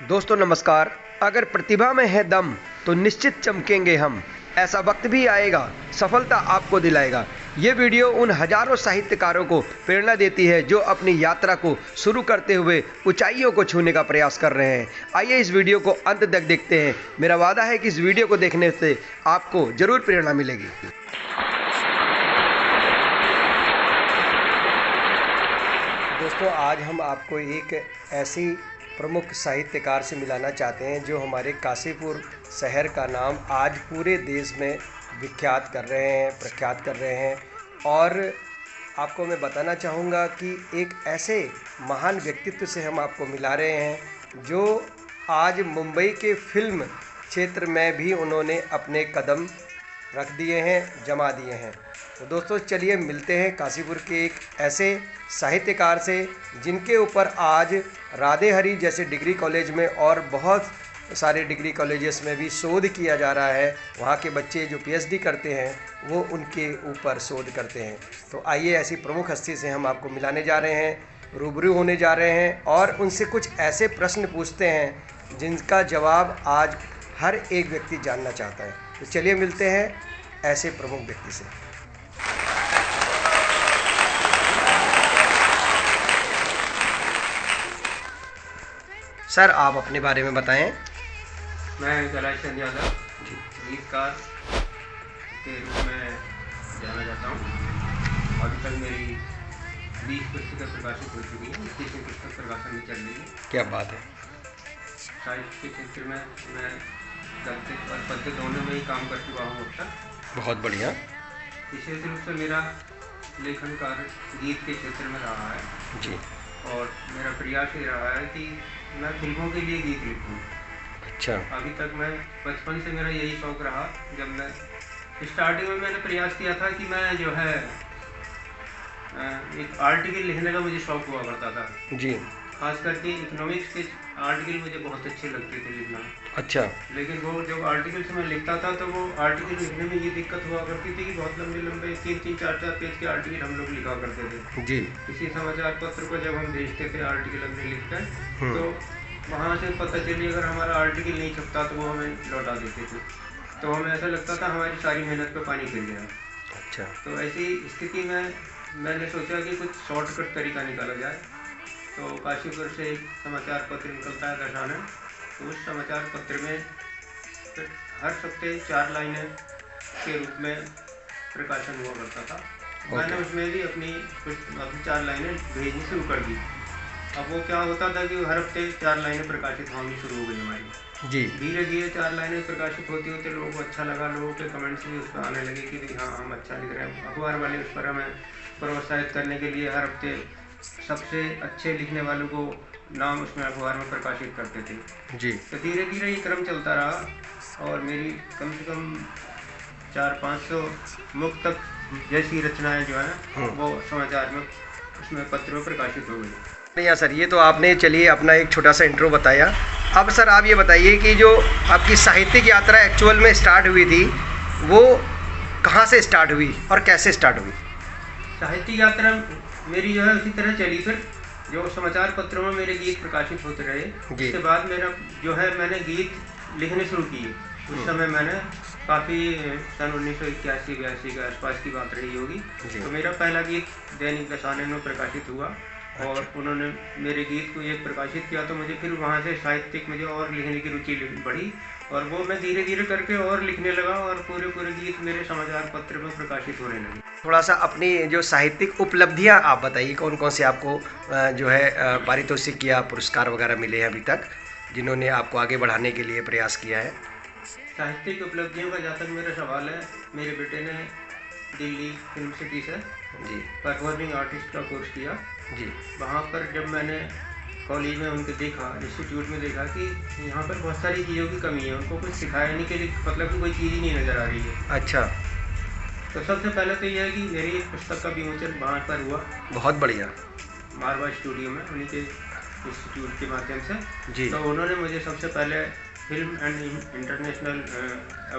दोस्तों नमस्कार। अगर प्रतिभा में है दम तो निश्चित चमकेंगे हम। ऐसा वक्त भी आएगा, सफलता आपको दिलाएगा। ये वीडियो उन हजारों साहित्यकारों को प्रेरणा देती है जो अपनी यात्रा को शुरू करते हुए ऊंचाइयों को छूने का प्रयास कर रहे हैं। आइए इस वीडियो को अंत तक देखते हैं। मेरा वादा है कि इस वीडियो को देखने से आपको जरूर प्रेरणा मिलेगी। दोस्तों आज हम आपको एक ऐसी प्रमुख साहित्यकार से मिलाना चाहते हैं जो हमारे काशीपुर शहर का नाम आज पूरे देश में विख्यात कर रहे हैं, प्रख्यात कर रहे हैं। और आपको मैं बताना चाहूँगा कि एक ऐसे महान व्यक्तित्व से हम आपको मिला रहे हैं जो आज मुंबई के फिल्म क्षेत्र में भी उन्होंने अपने कदम रख दिए हैं, जमा दिए हैं। तो दोस्तों चलिए मिलते हैं काशीपुर के एक ऐसे साहित्यकार से जिनके ऊपर आज राधे हरी जैसे डिग्री कॉलेज में और बहुत सारे डिग्री कॉलेजेस में भी शोध किया जा रहा है। वहाँ के बच्चे जो पीएचडी करते हैं वो उनके ऊपर शोध करते हैं। तो आइए ऐसी प्रमुख हस्ती से हम आपको मिलाने जा रहे हैं, रूबरू होने जा रहे हैं और उनसे कुछ ऐसे प्रश्न पूछते हैं जिनका जवाब आज हर एक व्यक्ति जानना चाहता है। तो चलिए मिलते हैं ऐसे प्रमुख व्यक्ति से। सर आप अपने बारे में बताएं। मैं कैलाश चंद यादव जी गीतकार के रूप में जाना जाता हूँ। अभी तक मेरी 20 पुस्तकें प्रकाशित हो चुकी हैं, 21 पुस्तक प्रकाशन भी चल रही है। क्या बात है। साहित्य के क्षेत्र में मैं गद्य और पद्य दोनों में ही काम कर चुका हूँ अब तक। बहुत बढ़िया। विशेष रूप से मेरा लेखन कार्य गीत के क्षेत्र में रहा है जी और मेरा प्रयास ये रहा है कि मैं फिल्मों के लिए गीत लिखूँ। अच्छा। अभी तक मैं बचपन से मेरा यही शौक़ रहा। जब मैं स्टार्टिंग में मैंने प्रयास किया था कि मैं जो है एक आर्टिकल लिखने का मुझे शौक़ हुआ करता था जी। खास करके इकोनॉमिक्स के आर्टिकल मुझे बहुत अच्छे लगते थे लिखना। अच्छा। लेकिन वो जब आर्टिकल से मैं लिखता था तो वो आर्टिकल लिखने में ये दिक्कत हुआ करती थी कि बहुत लंबे लंबे 3-3, 4-4 पेज के आर्टिकल हम लोग लिखा करते थे जी। किसी समाचार पत्र को जब हम भेजते थे आर्टिकल अपने लिखकर, तो वहाँ से पता चली अगर हमारा आर्टिकल नहीं छपता तो वो हमें लौटा देते थे। तो हमें ऐसा लगता था हमारी सारी मेहनत पे पानी फिर गया। अच्छा। तो ऐसी स्थिति में मैंने सोचा कि कुछ शॉर्टकट तरीका निकाला जाए। तो काशीपुर से एक समाचार पत्र निकलता है दर्शाना। तो उस समाचार पत्र में हर हफ्ते 4 लाइनें के रूप में प्रकाशन हुआ करता था। मैंने उसमें भी अपनी 4 लाइनें भेजनी शुरू कर दी। अब वो क्या होता था कि हर हफ्ते 4 लाइनें प्रकाशित होनी शुरू हो गई हमारी। जी। धीरे धीरे 4 लाइनें प्रकाशित होते होते लोगों को अच्छा लगा, लोगों के कमेंट्स भी उस पर आने लगे कि भाई हाँ हम अच्छा लिख रहे हैं। अखबार वाले उस पर हमें प्रोत्साहित करने के लिए हर हफ्ते सबसे अच्छे लिखने वालों को नाम उसमें अखबार में प्रकाशित करते थे। जी। तो धीरे धीरे ये क्रम चलता रहा और मेरी कम से कम 400-500 मुक्तक जैसी रचनाएं जो है वो समाचार में उसमें पत्र में प्रकाशित हो गई। बढ़िया सर, ये तो आपने चलिए अपना एक छोटा सा इंट्रो बताया। अब सर आप ये बताइए कि जो आपकी साहित्यिक यात्रा एक्चुअल में स्टार्ट हुई थी वो कहाँ से स्टार्ट हुई और कैसे स्टार्ट हुई? साहित्यिक यात्रा मेरी जो है उसी तरह चली। फिर जो समाचार पत्रों में मेरे गीत प्रकाशित होते रहे, उसके बाद मेरा जो है मैंने गीत लिखने शुरू किए। उस समय मैंने काफ़ी सन 1981-82 के आसपास की बात रही होगी। तो मेरा पहला गीत दैनिक दशानन में प्रकाशित हुआ और उन्होंने मेरे गीत को एक प्रकाशित किया। तो मुझे फिर वहाँ से साहित्यिक मुझे और लिखने की रुचि बढ़ी और वो मैं धीरे धीरे करके और लिखने लगा और पूरे गीत मेरे समाचार पत्र में प्रकाशित होने लगे। थोड़ा सा अपनी जो साहित्यिक उपलब्धियां आप बताइए, कौन कौन से आपको जो है पारितोषिक या पुरस्कार वगैरह मिले हैं अभी तक जिन्होंने आपको आगे बढ़ाने के लिए प्रयास किया है? साहित्यिक उपलब्धियों का जहाँ तक मेरा सवाल है, मेरे बेटे ने दिल्ली फिल्म सिटी से जी परफॉर्मिंग आर्टिस्ट का कोर्स किया। जी। वहाँ पर जब मैंने कॉलेज में उनको देखा, इंस्टीट्यूट में देखा कि यहाँ पर बहुत सारी चीज़ों की कमी है, उनको कुछ सिखाने के लिए मतलब कि कोई चीज़ ही नहीं नज़र आ रही है। अच्छा। तो सबसे पहले तो यह है कि मेरी एक पुस्तक का विमोचन वहाँ पर हुआ। बहुत बढ़िया। मारवा स्टूडियो में उन्हीं के इंस्टीट्यूट के माध्यम से। जी। तो उन्होंने मुझे सबसे पहले फिल्म एंड इंटरनेशनल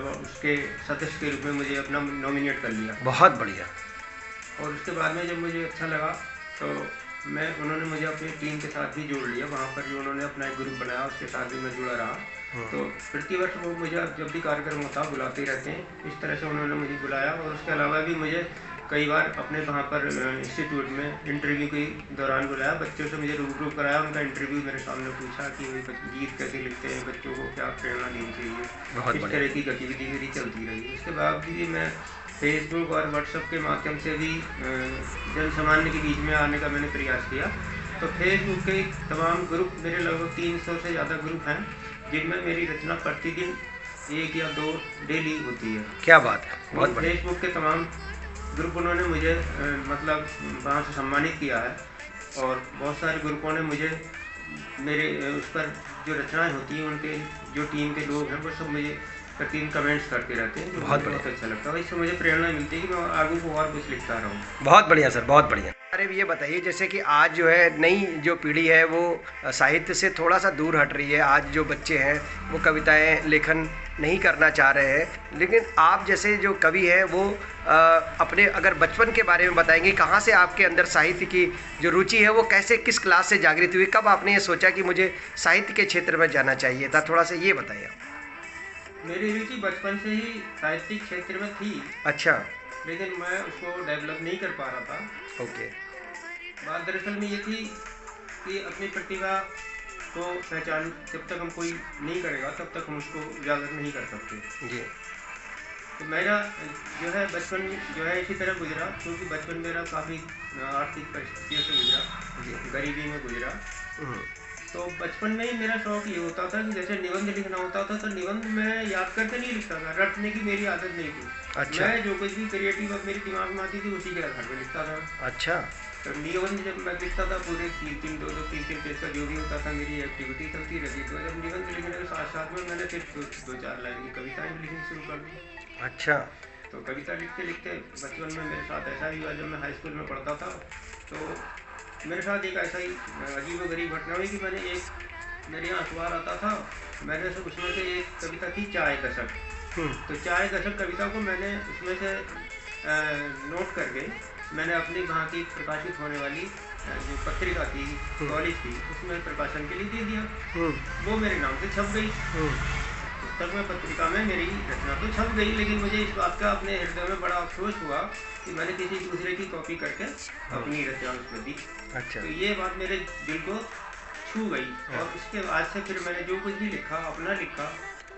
उसके सदस्य के रूप में मुझे अपना नॉमिनेट कर लिया। बहुत बढ़िया। और उसके बाद में जब मुझे अच्छा लगा तो उन्होंने मुझे अपनी टीम के साथ भी जोड़ लिया। वहाँ पर जो उन्होंने अपना एक ग्रुप बनाया उसके साथ भी मैं जुड़ा रहा। तो प्रतिवर्ष वो मुझे जब भी कार्यक्रम होता बुलाते ही रहते हैं। इस तरह से उन्होंने मुझे बुलाया और उसके अलावा भी मुझे कई बार अपने वहाँ पर इंस्टीट्यूट में इंटरव्यू के दौरान बुलाया। बच्चों से मुझे रूबरू कराया, उनका इंटरव्यू मेरे सामने पूछा कि गीत कैसे लिखते हैं, बच्चों को क्या प्रेरणा देनी चाहिए। इस तरह की गतिविधि मेरी चलती रही। उसके बाद भी मैं फेसबुक और व्हाट्सएप के माध्यम से भी जन सामान्य के बीच में आने का मैंने प्रयास किया। तो फेसबुक के तमाम ग्रुप, मेरे लगभग 300 से ज़्यादा ग्रुप हैं जिनमें मेरी रचना प्रतिदिन 1 या 2 डेली होती है। क्या बात है, बहुत बढ़िया। फेसबुक के तमाम ग्रुप उन्होंने मुझे मतलब वहाँ से सम्मानित किया है और बहुत सारे ग्रुपों ने मुझे मेरे उस पर जो रचनाएं होती हैं उनके जो टीम के लोग हैं वो सब मुझे प्रतिदिन कमेंट्स करते रहते हैं, जो बहुत अच्छा लगता है। इससे मुझे प्रेरणा मिलती है कि मैं आगे को और कुछ लिखता रहूँ। बहुत बढ़िया सर, बहुत बढ़िया। अरे ये बताइए, जैसे कि आज जो है नई जो पीढ़ी है वो साहित्य से थोड़ा सा दूर हट रही है। आज जो बच्चे हैं वो कविताएं लेखन नहीं करना चाह रहे हैं, लेकिन आप जैसे जो कवि हैं वो अपने अगर बचपन के बारे में बताएंगे, कहाँ से आपके अंदर साहित्य की जो रुचि है वो कैसे, किस क्लास से जागृत हुई, कब आपने ये सोचा कि मुझे साहित्य के क्षेत्र में जाना चाहिए था, थोड़ा सा ये बताइए। मेरी रुचि बचपन से ही साहित्यिक क्षेत्र में थी। अच्छा। लेकिन मैं उसको डेवलप नहीं कर पा रहा था। ओके। बात दरअसल में ये थी कि अपनी प्रतिभा को पहचान जब तक हम कोई नहीं करेगा तब तक हम उसको उजागर नहीं कर सकते जी। तो मेरा जो है बचपन जो है इसी तरह गुजरा, क्योंकि बचपन मेरा काफ़ी आर्थिक परिस्थितियों से गुजरा, गरीबी में गुजरा। तो बचपन में ही मेरा शौक ये होता था कि जैसे निबंध लिखना होता था तो निबंध मैं याद करके नहीं लिखता था, रटने की मेरी आदत नहीं थी। अच्छा। मैं जो कुछ भी क्रिएटिव मेरे दिमाग में आती थी उसी के आधार पर लिखता था। अच्छा। तो निबंध जब मैं लिखता था पूरे 3-3 पेज का जो भी होता था मेरी एक्टिविटी चलती रहती। तो जब निबंध लिखने के साथ साथ में मैंने फिर 2-4 लाइन की कविताएं लिखनी शुरू कर दी। अच्छा। तो कविता लिखते लिखते बचपन में मेरे साथ ऐसा ही हुआ, जब मैं हाई स्कूल में पढ़ता था तो मेरे साथ एक ऐसा ही अजीबोगरीब घटना हुई कि मेरे यहाँ अखबार आता था, मैंने उसमें से एक कविता थी चाय दशक। तो चाय दशक कविता को मैंने उसमें से नोट करके मैंने अपनी वहाँ की प्रकाशित होने वाली जो पत्रिका थी, कॉलेज थी, उसमें प्रकाशन के लिए दे दिया। वो मेरे नाम से छप गई। पुस्तक में पत्रिका में मेरी रचना तो छप गई, लेकिन मुझे इस बात का अपने हृदय में बड़ा अफसोस हुआ कि मैंने किसी दूसरे की कॉपी करके अपनी रचना उसमें दी। अच्छा। तो ये बात मेरे दिल को छू गई और इसके बाद से फिर मैंने जो कुछ भी लिखा अपना लिखा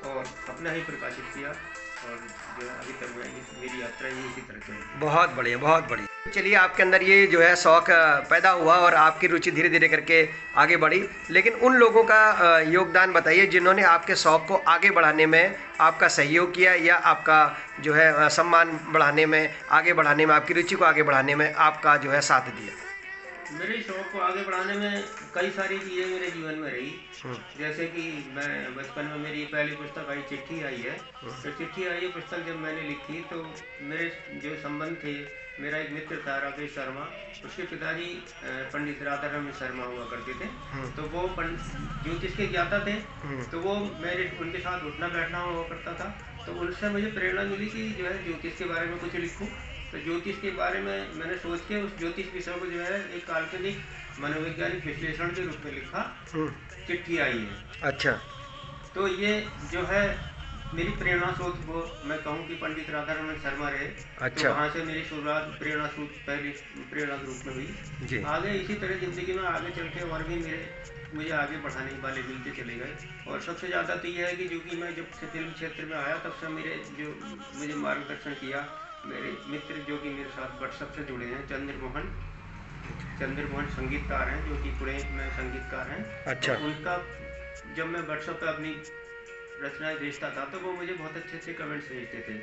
और अपना ही प्रकाशित किया और जो अभी तक मेरी यात्रा ये इसी तरह से। बहुत बढ़िया, बहुत बढ़िया। चलिए, आपके अंदर ये जो है शौक पैदा हुआ और आपकी रुचि धीरे धीरे करके आगे बढ़ी, लेकिन उन लोगों का योगदान बताइए जिन्होंने आपके शौक को आगे बढ़ाने में आपका सहयोग किया या आपका जो है सम्मान बढ़ाने में, आगे बढ़ाने में, आपकी रुचि को आगे बढ़ाने में आपका जो है साथ दिया। मेरे शौक को आगे बढ़ाने में कई सारी चीज़ें मेरे जीवन में रही। जैसे कि मैं बचपन में मेरी पहली पुस्तक आई, चिट्ठी आई है। तो चिट्ठी आई पुस्तक जब मैंने लिखी तो मेरे जो संबंध थे, मेरा एक मित्र था राकेश शर्मा, उसके पिताजी पंडित राधाराम शर्मा हुआ करते थे। तो वो ज्योतिष के ज्ञाता थे। तो वो मेरे उनके साथ उठना बैठना हुआ करता था। तो उनसे मुझे प्रेरणा मिली कि जो है ज्योतिष के बारे में कुछ लिखूं। तो ज्योतिष के बारे में मैंने सोच के उस ज्योतिष विषय को जो है एक काल्पनिक मनोवैज्ञानिक विश्लेषण के रूप में लिखा, चिट्ठी आई है। अच्छा। तो ये जो है मेरी प्रेरणा स्रोत वो मैं कहूँ कि पंडित राधारमण शर्मा रहे। अच्छा। तो वहाँ से मेरी शुरुआत प्रेरणा स्रोत पहली प्रेरणा के रूप में हुई। आगे इसी तरह जिंदगी में आगे चल के और भी मुझे आगे बढ़ाने वाले मिलते चले गए। और सबसे ज़्यादा तो यह है कि जो कि मैं जब से फिल्म क्षेत्र में आया तब से मुझे मार्गदर्शन किया मेरे मित्र जो कि मेरे साथ व्हाट्सएप से जुड़े हैं, चंद्रमोहन संगीतकार हैं जो कि पुणे में संगीतकार हैं। अच्छा। तो उनका जब मैं व्हाट्सएप पे अपनी रचनाएं भेजता था तो वो मुझे बहुत अच्छे कमेंट्स भेजते थे।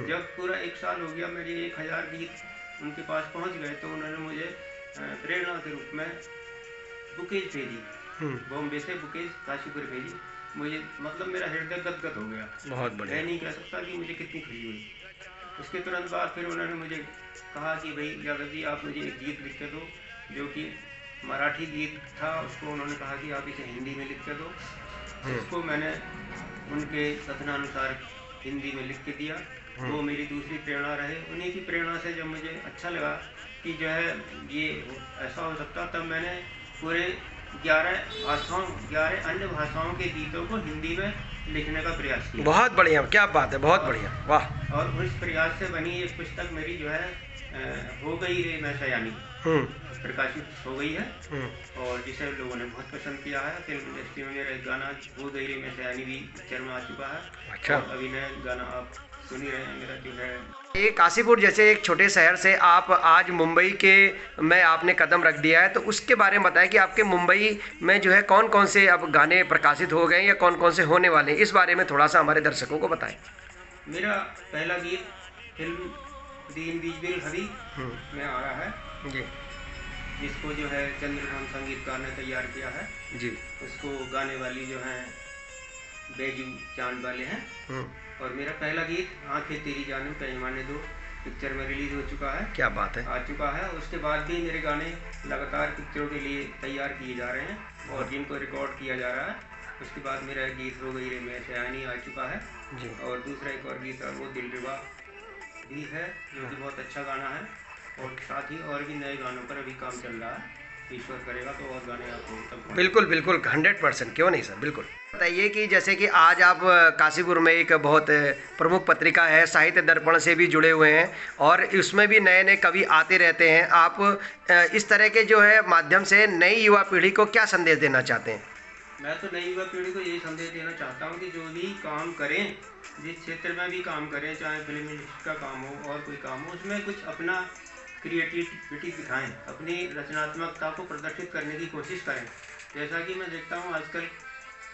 जब पूरा 1 साल हो गया, मेरी 1000 गीत उनके पास पहुंच गए तो उन्होंने मुझे प्रेरणा के रूप में बुकेज भेजी, बॉम्बे से बुकेज काशीपुर भेजी। मुझे मतलब मेरा हृदय गदगद हो गया। बहुत बढ़िया। मैं नहीं कह सकता कि मुझे कितनी खुशी हुई। उसके तुरंत बाद फिर उन्होंने मुझे कहा कि भाई यादव जी आप मुझे एक गीत लिख के दो, जो कि मराठी गीत था। उसको उन्होंने कहा कि आप इसे हिंदी में लिख के दो। उसको मैंने उनके कथनानुसार हिंदी में लिख के दिया। वो मेरी दूसरी प्रेरणा रहे। उन्हीं की प्रेरणा से जब मुझे अच्छा लगा कि जो है ये ऐसा हो सकता, तब मैंने पूरे 11 अन्य भाषाओं के गीतों को हिंदी में लिखने का प्रयास किया। बहुत बढ़िया, क्या बात है, बहुत बढ़िया, वाह। और उस प्रयास से बनी एक पुस्तक मेरी जो है हो गई रे मैं सयानी, प्रकाशित हो गई है, और जिसे लोगों ने बहुत पसंद किया है। फिल्म इंडस्ट्री में मेरा एक गाना हो गई रे मैं सयानी भी पिक्चर में आ चुका है। अच्छा। और अभी नया गाना आप सुन ही रहे हैं मेरा जो है। ये काशीपुर जैसे एक छोटे शहर से आप आज मुंबई के में आपने कदम रख दिया है, तो उसके बारे में बताएं कि आपके मुंबई में जो है कौन कौन से अब गाने प्रकाशित हो गए या कौन कौन से होने वाले हैं, इस बारे में थोड़ा सा हमारे दर्शकों को बताएं। मेरा पहला गीत फिल्म दीन बीजबिल हरी में आ रहा है जी, जिसको जो है चंद्रभान संगीतकार ने तैयार किया है जी। उसको गाने वाली जो है बेजू चांद वाले हैं। और मेरा पहला गीत आंखें तेरी जानिब पैमाने दो पिक्चर में रिलीज हो चुका है। क्या बात है, आ चुका है। उसके बाद भी मेरे गाने लगातार पिक्चरों के लिए तैयार किए जा रहे हैं और जिनको रिकॉर्ड किया जा रहा है। उसके बाद मेरा गीत हो गई रे मैं सयानी आ चुका है जी। और दूसरा एक और गीत है वो दिलरुबा भी है, जो कि बहुत अच्छा गाना है। और साथ ही और भी नए गानों पर अभी काम चल रहा है, ईश्वर करेगा तो और गाने आपको तब। बिल्कुल बिल्कुल 100%, क्यों नहीं सर, बिल्कुल। बताइए कि जैसे कि आज आप काशीपुर में एक बहुत प्रमुख पत्रिका है साहित्य दर्पण से भी जुड़े हुए हैं और उसमें भी नए नए कवि आते रहते हैं। आप इस तरह के जो है माध्यम से नई युवा पीढ़ी को क्या संदेश देना चाहते हैं? मैं तो नई युवा पीढ़ी को यही संदेश देना चाहता हूँ कि जो भी काम करें, जिस क्षेत्र में भी काम करें, चाहे फिल्म इंडस्ट्री का काम हो और कोई काम हो, उसमें कुछ अपना क्रिएटिविटी दिखाएं, अपनी रचनात्मकता को प्रदर्शित करने की कोशिश करें। जैसा कि मैं देखता हूँ आजकल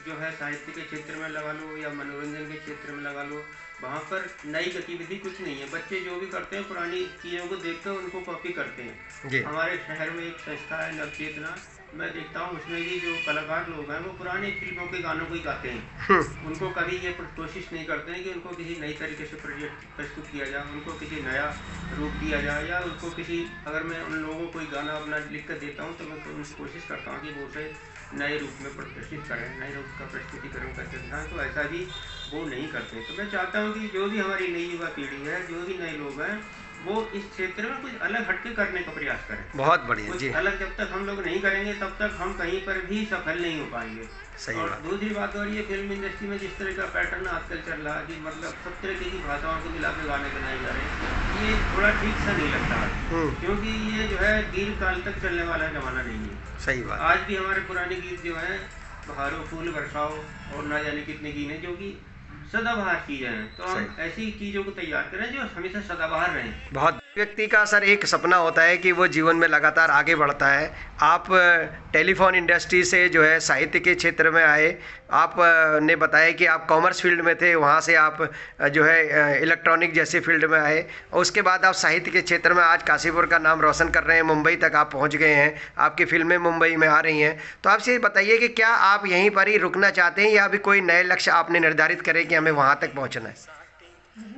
जो है साहित्य के क्षेत्र में लगा लो या मनोरंजन के क्षेत्र में लगा लो, वहाँ पर नई गतिविधि कुछ नहीं है। बच्चे जो भी करते हैं पुरानी चीज़ों को देखते हैं, उनको कॉपी करते हैं। हमारे शहर में एक संस्था है नवचेतना, मैं देखता हूँ उसमें भी जो कलाकार लोग हैं वो पुरानी फिल्मों के गानों को ही गाते हैं। उनको कभी ये कोशिश नहीं करते हैं कि उनको किसी नई तरीके से प्रस्तुत किया जाए, उनको किसी नया रूप दिया जाए, या उनको किसी, अगर मैं उन लोगों को कोई गाना अपना लिख कर देता हूँ तो मैं कोशिश करता हूँ कि वो उसे नए रूप में प्रदर्शित करें, नए रूप का प्रस्तुतिकरण करके दिखाएं। तो ऐसा भी वो नहीं करते। तो मैं चाहता हूँ कि जो भी हमारी नई युवा पीढ़ी है, जो भी नए लोग हैं, वो इस क्षेत्र में कुछ अलग हटके करने का प्रयास करें। बहुत बढ़िया जी। अलग जब तक हम लोग नहीं करेंगे तब तक हम कहीं पर भी सफल नहीं हो पाएंगे। सही और बात। दूसरी बात और ये फिल्म इंडस्ट्री में जिस तरह का पैटर्न आजकल चल रहा है कि मतलब सब तरह की भाषाओं को मिला के गाने बनाए जा रहे हैं, ये थोड़ा ठीक सा नहीं लगता है, क्योंकि ये जो है दीर्घ काल तक चलने वाला जमाना नहीं है। सही बात। आज भी हमारे पुराने गीत जो है बहारो फूल बरसाओ और ना जाने कितने गीत हैं जो कि सदाबहार चीज़ें हैं, तो हम ऐसी चीज़ों को तैयार करें जो हमेशा सदाबहार रहें। बहुत व्यक्ति का सर एक सपना होता है कि वो जीवन में लगातार आगे बढ़ता है। आप टेलीफोन इंडस्ट्री से जो है साहित्य के क्षेत्र में आए, आप ने बताया कि आप कॉमर्स फील्ड में थे, वहाँ से आप जो है इलेक्ट्रॉनिक जैसे फील्ड में आए और उसके बाद आप साहित्य के क्षेत्र में आज काशीपुर का नाम रोशन कर रहे हैं, मुंबई तक आप पहुँच गए हैं, आपकी फिल्में मुंबई में आ रही हैं। तो आपसे बताइए कि क्या आप यहीं पर ही रुकना चाहते हैं या अभी कोई नए लक्ष्य आपने निर्धारित करे कि हमें वहाँ तक पहुँचना है?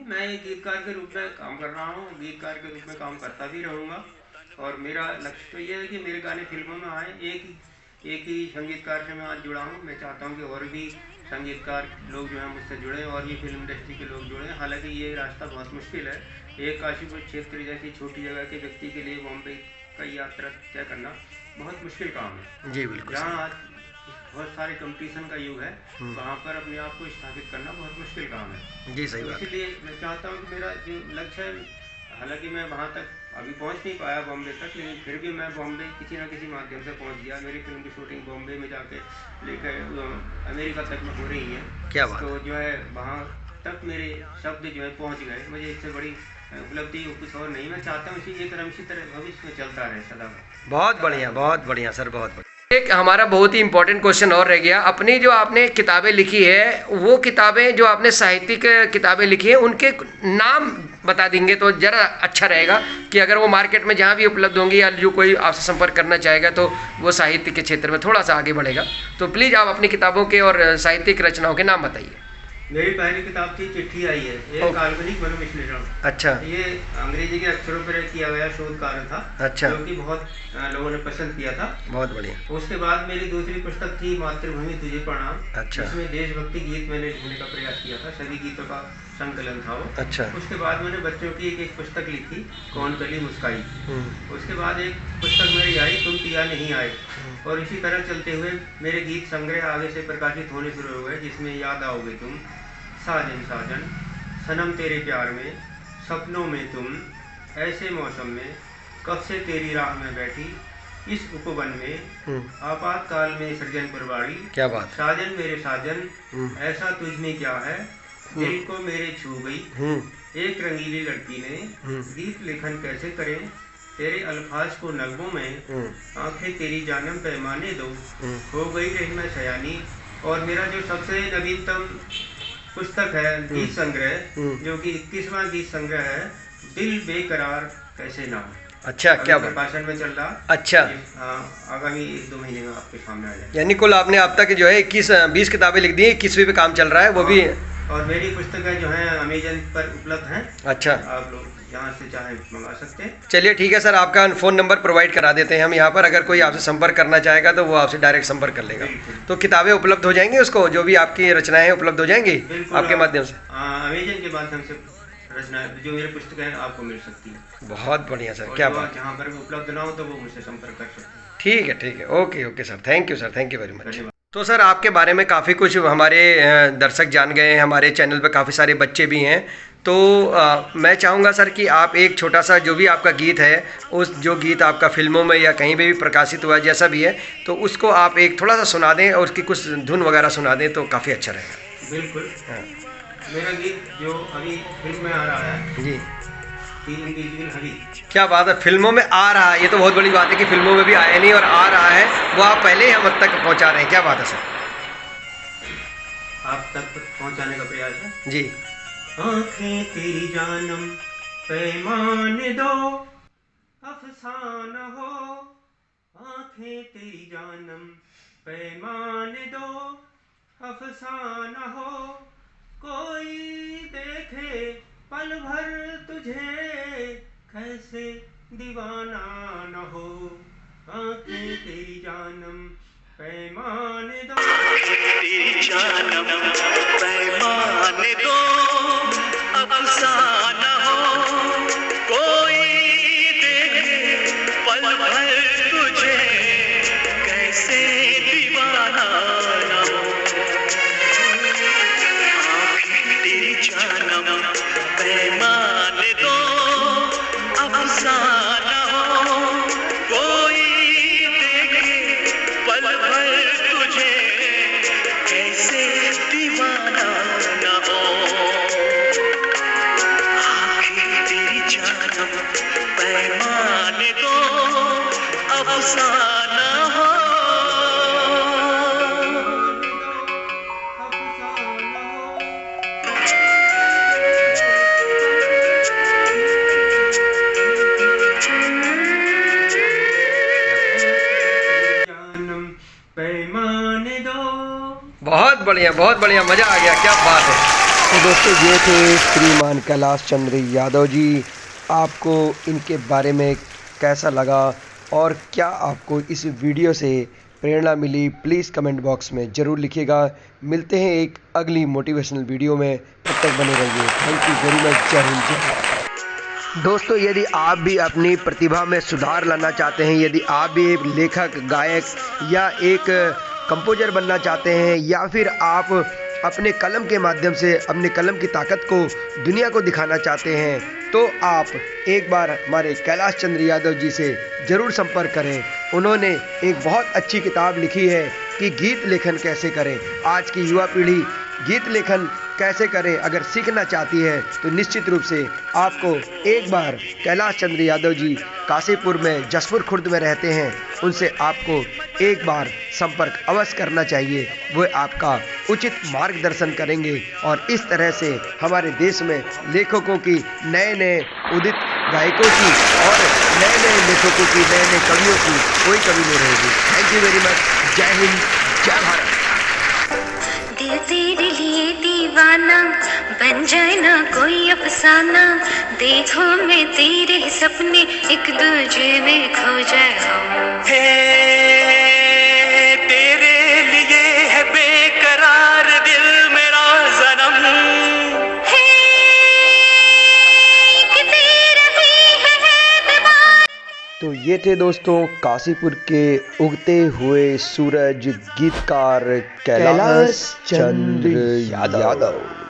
मैं एक गीतकार के रूप में काम कर रहा हूँ, गीतकार के रूप में काम करता भी रहूँगा और मेरा लक्ष्य तो ये है कि मेरे गाने फिल्मों में आए। एक ही संगीतकार से मैं आज जुड़ा हूँ। मैं चाहता हूँ कि और भी संगीतकार लोग जो हैं मुझसे जुड़े और ये फिल्म इंडस्ट्री के लोग जुड़े। हालांकि ये रास्ता बहुत मुश्किल है। एक काशीपुर क्षेत्र जैसी छोटी जगह के व्यक्ति के लिए बॉम्बे का यात्रा तय करना बहुत मुश्किल काम है। जी बिल्कुल। जहाँ आज बहुत सारे कंपटीशन का युग है, वहाँ पर अपने आप को स्थापित करना बहुत मुश्किल काम है। जी सही बात। इसलिए मैं चाहता हूँ कि मेरा जो लक्ष्य है, हालांकि मैं वहाँ तक अभी पहुँच नहीं पाया बॉम्बे तक, लेकिन फिर भी मैं बॉम्बे किसी न किसी माध्यम से पहुँच गया। मेरी फिल्म की शूटिंग बॉम्बे में जाके लेकर अमेरिका तक में हो रही है। क्या बात। तो जो है वहाँ तक मेरे शब्द जो है पहुँच गए। मुझे इससे बड़ी उपलब्धि कुछ और नहीं। मैं चाहता हूँ इसी क्रम इसी तरह भविष्य में चलता रहे सदा। बहुत बढ़िया सर, बहुत बढ़िया। एक हमारा बहुत ही इम्पोर्टेंट क्वेश्चन और रह गया, अपनी जो आपने किताबें लिखी है, वो किताबें जो आपने साहित्यिक किताबें लिखी है उनके नाम बता देंगे तो ज़रा अच्छा रहेगा कि अगर वो मार्केट में जहाँ भी उपलब्ध होंगी या जो कोई आपसे संपर्क करना चाहेगा तो वो साहित्य के क्षेत्र में थोड़ा सा आगे बढ़ेगा। तो प्लीज़ आप अपनी किताबों के और साहित्यिक रचनाओं के नाम बताइए। मेरी पहली किताब थी चिट्ठी आई है, एक काल्पनिक मनोविश्लेषण। अच्छा। ये अंग्रेजी के अक्षरों पर किया गया शोध कार्य था। अच्छा। जो कि बहुत लोगों ने पसंद किया था। बहुत बढ़िया। उसके बाद मेरी दूसरी पुस्तक थी मातृभूमि तुझे प्रणाम। अच्छा। इसमें देशभक्ति गीत मैंने लिखने का प्रयास किया था, सभी गीतों का संकलन था वो। अच्छा। उसके बाद मैंने बच्चों की एक पुस्तक लिखी, कौन कली मुस्काई। उसके बाद एक पुस्तक मेरी आई, तुम पिया नहीं आए। और इसी तरह चलते हुए मेरे गीत संग्रह आगे से प्रकाशित होने शुरू हो गए, जिसमें याद आओगे तुम, साजन साजन, सनम तेरे प्यार में, सपनों में तुम, ऐसे मौसम में, कब से तेरी राह में बैठी, इस उपवन में, आपातकाल में सृजन परवाड़ी, क्या बात, साजन मेरे साजन, ऐसा तुझ में क्या है, दिल को मेरे छू गई, एक रंगीली लड़की ने, गीत लेखन कैसे करें, तेरे अल्फाज को नगमों में, आंखें तेरी जानम पैमाने दो, हो गई रहना शयानी। और मेरा जो सबसे नवीनतम पुस्तक है गीत संग्रह, जो कि 21वां गीत संग्रह है, दिल बेकरार कैसे ना हो। अच्छा, क्या प्रकाशन में चल रहा। अच्छा। आगामी 1-2 महीने में आपके सामने आ जाएगा। यानी कुल आपने अब तक जो है 21-20 किताबें लिख दी, 21वीं पे काम चल रहा है वो भी। और मेरी पुस्तकें जो है अमेजन पर उपलब्ध हैं। अच्छा। आप लोग जहाँ से चाहें मंगा सकते हैं। चलिए ठीक है सर, आपका फ़ोन नंबर प्रोवाइड करा देते हैं हम यहाँ पर, अगर कोई आपसे संपर्क करना चाहेगा तो वो आपसे डायरेक्ट संपर्क कर लेगा। तो किताबें उपलब्ध हो जाएंगी उसको, जो भी आपकी रचनाएं हैं उपलब्ध हो जाएंगी आपके माध्यम से। अमेजन के माध्यम से रचना जो मेरी पुस्तकें हैं आपको मिल सकती है। बहुत बढ़िया सर, क्या बात। जहाँ पर उपलब्ध ना हो तो वो मुझसे संपर्क कर सकते हैं। ठीक है, ठीक है, okay okay sir, thank you sir, thank you very much. तो सर आपके बारे में काफ़ी कुछ हमारे दर्शक जान गए हैं, हमारे चैनल पे काफ़ी सारे बच्चे भी हैं। तो मैं चाहूँगा सर कि आप एक छोटा सा जो भी आपका गीत है, उस जो गीत आपका फिल्मों में या कहीं भी प्रकाशित हुआ है जैसा भी है, तो उसको आप एक थोड़ा सा सुना दें और उसकी कुछ धुन वगैरह सुना दें तो काफ़ी अच्छा रहेगा। बिल्कुल। हाँ। मेरा गीत जो अभी फिल्म में आ रहा है जी, क्या बात है, फिल्मों में आ रहा है, ये तो बहुत बड़ी बात है कि फिल्मों में भी आया नहीं और आ रहा है, वो आप पहले ही हम तक पहुंचा रहे हैं, क्या बात है सर। आप तक पहुंचाने का प्रयास है जी। आंखें तेरी जानम पैमाने दो, अफसाना हो, आंखें तेरी जानम पैमाने दो, अफसाना हो, कोई देखे पल भर तुझे कैसे दीवाना न हो, आंखें तेरी जानम पैमाने दो, तेरी जानम पैमाने दो, अफसाना हो, कोई देखे पल भर तुझे कैसे दीवाना न हो, आंखें तेरी जानम पैमाने दो, अफसाना हो, कोई देखे पल भर तुझे कैसे दीवाना न हो, आंखें तेरी जानम पैमाने दो, अफसाना हो। बहुत बढ़िया, बहुत बढ़िया, मज़ा आ गया, क्या बात है। तो दोस्तों ये थे श्रीमान कैलाश चंद्र यादव जी। आपको इनके बारे में कैसा लगा और क्या आपको इस वीडियो से प्रेरणा मिली, प्लीज़ कमेंट बॉक्स में ज़रूर लिखिएगा। मिलते हैं एक अगली मोटिवेशनल वीडियो में, तब तक बने रहिए। थैंक यू वेरी मच, जय हिंद, जय भारत। दोस्तों यदि आप भी अपनी प्रतिभा में सुधार लाना चाहते हैं, यदि आप भी एक लेखक, गायक या एक कंपोजर बनना चाहते हैं, या फिर आप अपने कलम के माध्यम से अपने कलम की ताकत को दुनिया को दिखाना चाहते हैं, तो आप एक बार हमारे कैलाश चंद्र यादव जी से ज़रूर संपर्क करें। उन्होंने एक बहुत अच्छी किताब लिखी है कि गीत लेखन कैसे करें। आज की युवा पीढ़ी गीत लेखन कैसे करें अगर सीखना चाहती है तो निश्चित रूप से आपको एक बार कैलाश चंद्र यादव जी काशीपुर में जसपुर खुर्द में रहते हैं, उनसे आपको एक बार संपर्क अवश्य करना चाहिए। वो आपका उचित मार्गदर्शन करेंगे और इस तरह से हमारे देश में लेखकों की, नए नए उदित गायकों की और नए नए लेखकों की, नए नए कवियों की कोई कमी नहीं रहेगी। थैंक यू वेरी मच, जय हिंद, जय भारत। दिल तेरे लिए दीवाना। दीवाना, बन जाए ना कोई अफसाना, देखो मैं तेरे सपने एक दूजे में खो जाए हम। हे तेरे लिए है बेकरार दिल मेरा सनम। हे कितनी रही है दीवार। तो ये थे दोस्तों काशीपुर के उगते हुए सूरज गीतकार कैलाश चंद्र यादव।